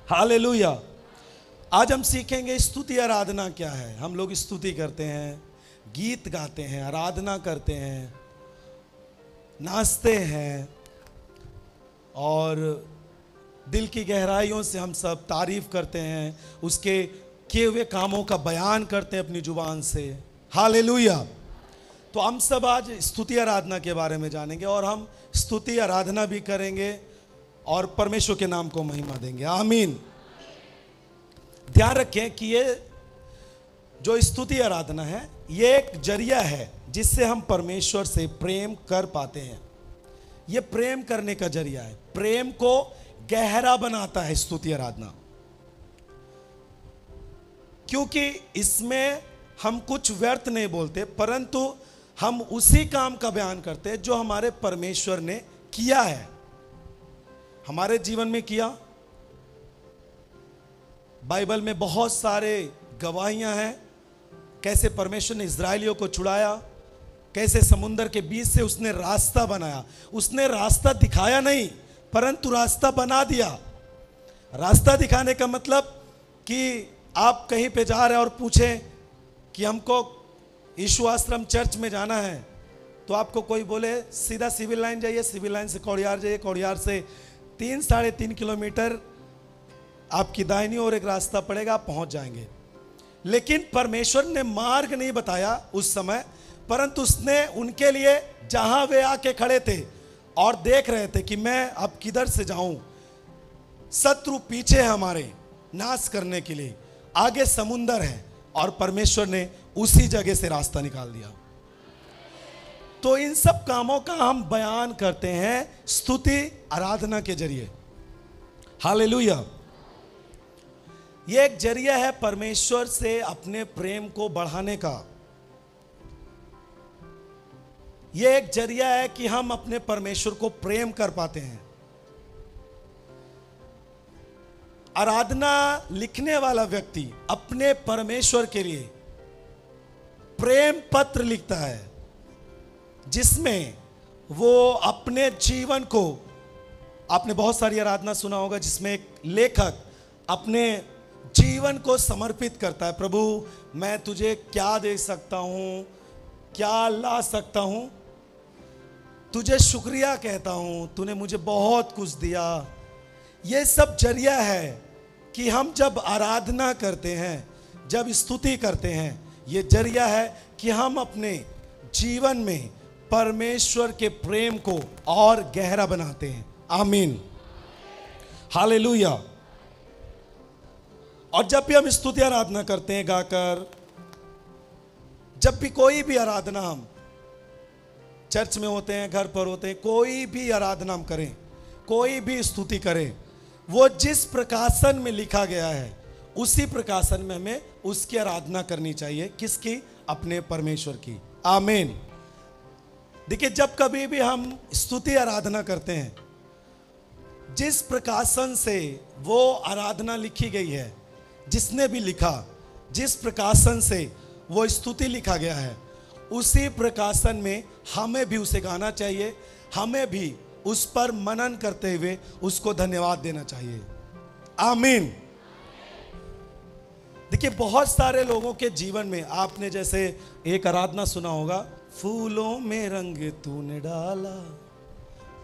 Hallelujah. आज हम सीखेंगे स्तुति आराधना क्या है। हम लोग स्तुति करते हैं, गीत गाते हैं, आराधना करते हैं, नाचते हैं और दिल की गहराइयों से हम सब तारीफ करते हैं, उसके किए हुए कामों का बयान करते हैं अपनी जुबान से। हालेलुया। तो हम सब आज स्तुति आराधना के बारे में जानेंगे और हम स्तुति आराधना भी करेंगे और परमेश्वर के नाम को महिमा देंगे। आमीन। ध्यान रखें कि ये जो स्तुति आराधना है ये एक जरिया है जिससे हम परमेश्वर से प्रेम कर पाते हैं। ये प्रेम करने का जरिया है, प्रेम को गहरा बनाता है स्तुति आराधना, क्योंकि इसमें हम कुछ व्यर्थ नहीं बोलते परंतु हम उसी काम का बयान करते हैं जो हमारे परमेश्वर ने किया है, हमारे जीवन में किया। बाइबल में बहुत सारे गवाहियां हैं कैसे परमेश्वर ने इजरायलियों को छुड़ाया, कैसे समुंदर के बीच से उसने रास्ता बनाया। उसने रास्ता दिखाया नहीं परंतु रास्ता बना दिया। रास्ता दिखाने का मतलब कि आप कहीं पे जा रहे हैं और पूछें कि हमको यीशु आश्रम चर्च में जाना है, तो आपको कोई बोले सीधा सिविल लाइन जाइए, सिविल लाइन से कौड़ियार जाइए, कौड़ियार से 3-3.5 किलोमीटर आपकी दाहिनी ओर एक रास्ता पड़ेगा, आप पहुंच जाएंगे। लेकिन परमेश्वर ने मार्ग नहीं बताया उस समय, परंतु उसने उनके लिए जहां वे आके खड़े थे और देख रहे थे कि मैं अब किधर से जाऊं, शत्रु पीछे है हमारे नाश करने के लिए, आगे समुंदर है और परमेश्वर ने उसी जगह से रास्ता निकाल दिया। तो इन सब कामों का हम बयान करते हैं स्तुति आराधना के जरिए। हालेलुया। यह एक जरिया है परमेश्वर से अपने प्रेम को बढ़ाने का। यह एक जरिया है कि हम अपने परमेश्वर को प्रेम कर पाते हैं। आराधना लिखने वाला व्यक्ति अपने परमेश्वर के लिए प्रेम पत्र लिखता है जिसमें वो अपने जीवन को, आपने बहुत सारी आराधना सुना होगा जिसमें एक लेखक अपने जीवन को समर्पित करता है। प्रभु मैं तुझे क्या दे सकता हूं, क्या ला सकता हूं, तुझे शुक्रिया कहता हूं, तूने मुझे बहुत कुछ दिया। ये सब जरिया है कि हम जब आराधना करते हैं, जब स्तुति करते हैं, ये जरिया है कि हम अपने जीवन में परमेश्वर के प्रेम को और गहरा बनाते हैं। आमीन। हालेलुया। और जब भी हम स्तुति आराधना करते हैं गाकर, जब भी कोई भी आराधना हम चर्च में होते हैं, घर पर होते हैं, कोई भी आराधना हम करें, कोई भी स्तुति करें, वो जिस प्रकाशन में लिखा गया है उसी प्रकाशन में हमें उसकी आराधना करनी चाहिए। किसकी? अपने परमेश्वर की। आमीन। देखिए, जब कभी भी हम स्तुति आराधना करते हैं, जिस प्रकाशन से वो आराधना लिखी गई है, जिसने भी लिखा, जिस प्रकाशन से वो स्तुति लिखा गया है, उसी प्रकाशन में हमें भी उसे गाना चाहिए, हमें भी उस पर मनन करते हुए उसको धन्यवाद देना चाहिए। आमीन। देखिए, बहुत सारे लोगों के जीवन में आपने जैसे एक आराधना सुना होगा, फूलों में रंग तूने डाला,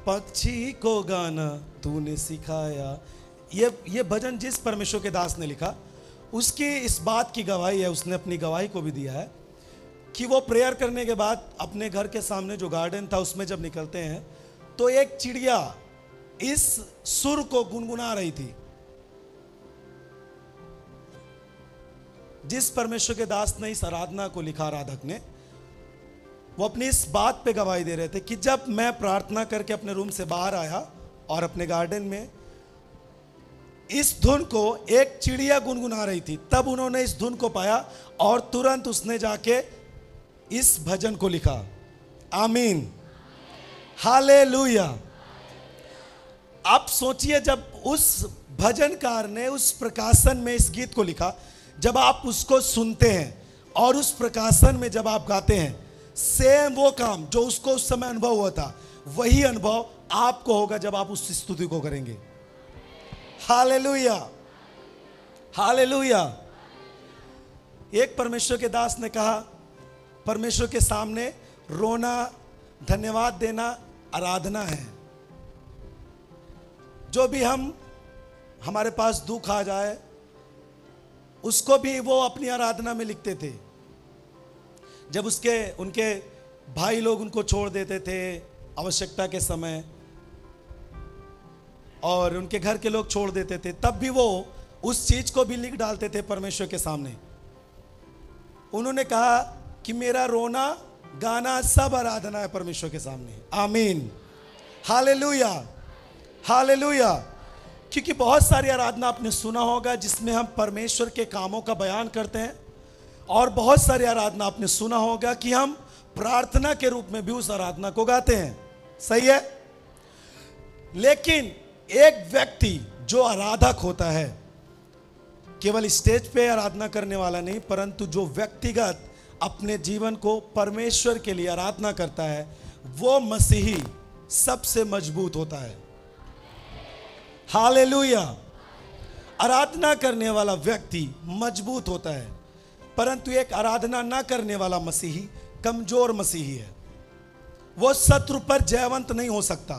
पक्षी को गाना तूने सिखाया। ये भजन जिस परमेश्वर के दास ने लिखा, उसकी इस बात की गवाही है, उसने अपनी गवाही को भी दिया है कि वो प्रेयर करने के बाद अपने घर के सामने जो गार्डन था उसमें जब निकलते हैं तो एक चिड़िया इस सुर को गुनगुना रही थी। जिस परमेश्वर के दास ने इस आराधना को लिखा, आराधक ने, वो अपनी इस बात पे गवाही दे रहे थे कि जब मैं प्रार्थना करके अपने रूम से बाहर आया और अपने गार्डन में इस धुन को एक चिड़िया गुनगुना रही थी, तब उन्होंने इस धुन को पाया और तुरंत उसने जाके इस भजन को लिखा। आमीन। हालेलुया। आप सोचिए, जब उस भजनकार ने उस प्रकाशन में इस गीत को लिखा, जब आप उसको सुनते हैं और उस प्रकाशन में जब आप गाते हैं, सेम वो काम जो उसको उस समय अनुभव हुआ था, वही अनुभव आपको होगा जब आप उस स्तुति को करेंगे। हालेलुया। हालेलुया। एक परमेश्वर के दास ने कहा, परमेश्वर के सामने रोना, धन्यवाद देना आराधना है। जो भी हमारे पास दुख आ जाए उसको भी वो अपनी आराधना में लिखते थे। जब उनके भाई लोग उनको छोड़ देते थे आवश्यकता के समय, और उनके घर के लोग छोड़ देते थे, तब भी वो उस चीज को भी लिख डालते थे परमेश्वर के सामने। उन्होंने कहा कि मेरा रोना गाना सब आराधना है परमेश्वर के सामने। आमीन, हालेलुया, हालेलुया। क्योंकि बहुत सारी आराधना आपने सुना होगा जिसमें हम परमेश्वर के कामों का बयान करते हैं, और बहुत सारी आराधना आपने सुना होगा कि हम प्रार्थना के रूप में भी उस आराधना को गाते हैं। सही है। लेकिन एक व्यक्ति जो आराधक होता है, केवल स्टेज पे आराधना करने वाला नहीं, परंतु जो व्यक्तिगत अपने जीवन को परमेश्वर के लिए आराधना करता है, वो मसीही सबसे मजबूत होता है। हालेलुया। आराधना करने वाला व्यक्ति मजबूत होता है, परंतु एक आराधना ना करने वाला मसीही कमजोर मसीही है। वो शत्रु पर जयवंत नहीं हो सकता।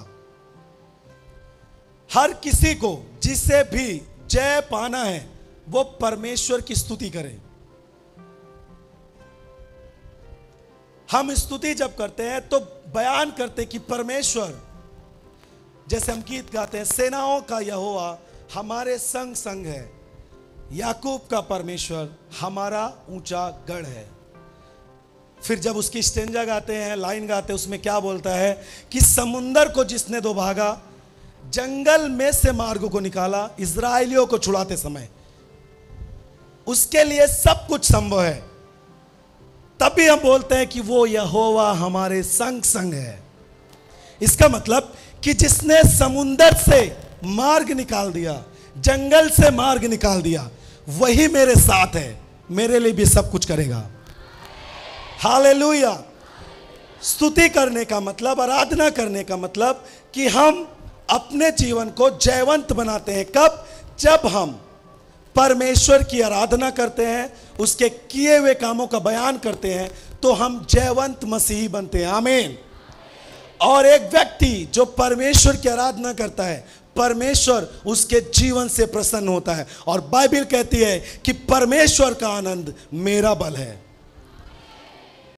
हर किसी को जिसे भी जय पाना है वो परमेश्वर की स्तुति करे। हम स्तुति जब करते हैं तो बयान करते कि परमेश्वर, जैसे हम गीत गाते हैं, सेनाओं का यहोवा हमारे संग संग है, याकूब का परमेश्वर हमारा ऊंचा गढ़ है। फिर जब उसकी स्टेंजा गाते हैं, लाइन गाते हैं, उसमें क्या बोलता है कि समुंदर को जिसने दो भागा, जंगल में से मार्ग को निकाला, इजराइलियों को छुड़ाते समय, उसके लिए सब कुछ संभव है। तभी हम बोलते हैं कि वो यहोवा हमारे संग संग है। इसका मतलब कि जिसने समुंदर से मार्ग निकाल दिया, जंगल से मार्ग निकाल दिया, वही मेरे साथ है, मेरे लिए भी सब कुछ करेगा। हालेलुया। स्तुति करने का मतलब, आराधना करने का मतलब कि हम अपने जीवन को जयवंत बनाते हैं। कब? जब हम परमेश्वर की आराधना करते हैं, उसके किए हुए कामों का बयान करते हैं, तो हम जयवंत मसीही बनते हैं। आमीन। और एक व्यक्ति जो परमेश्वर की आराधना करता है, परमेश्वर उसके जीवन से प्रसन्न होता है। और बाइबल कहती है कि परमेश्वर का आनंद मेरा बल है।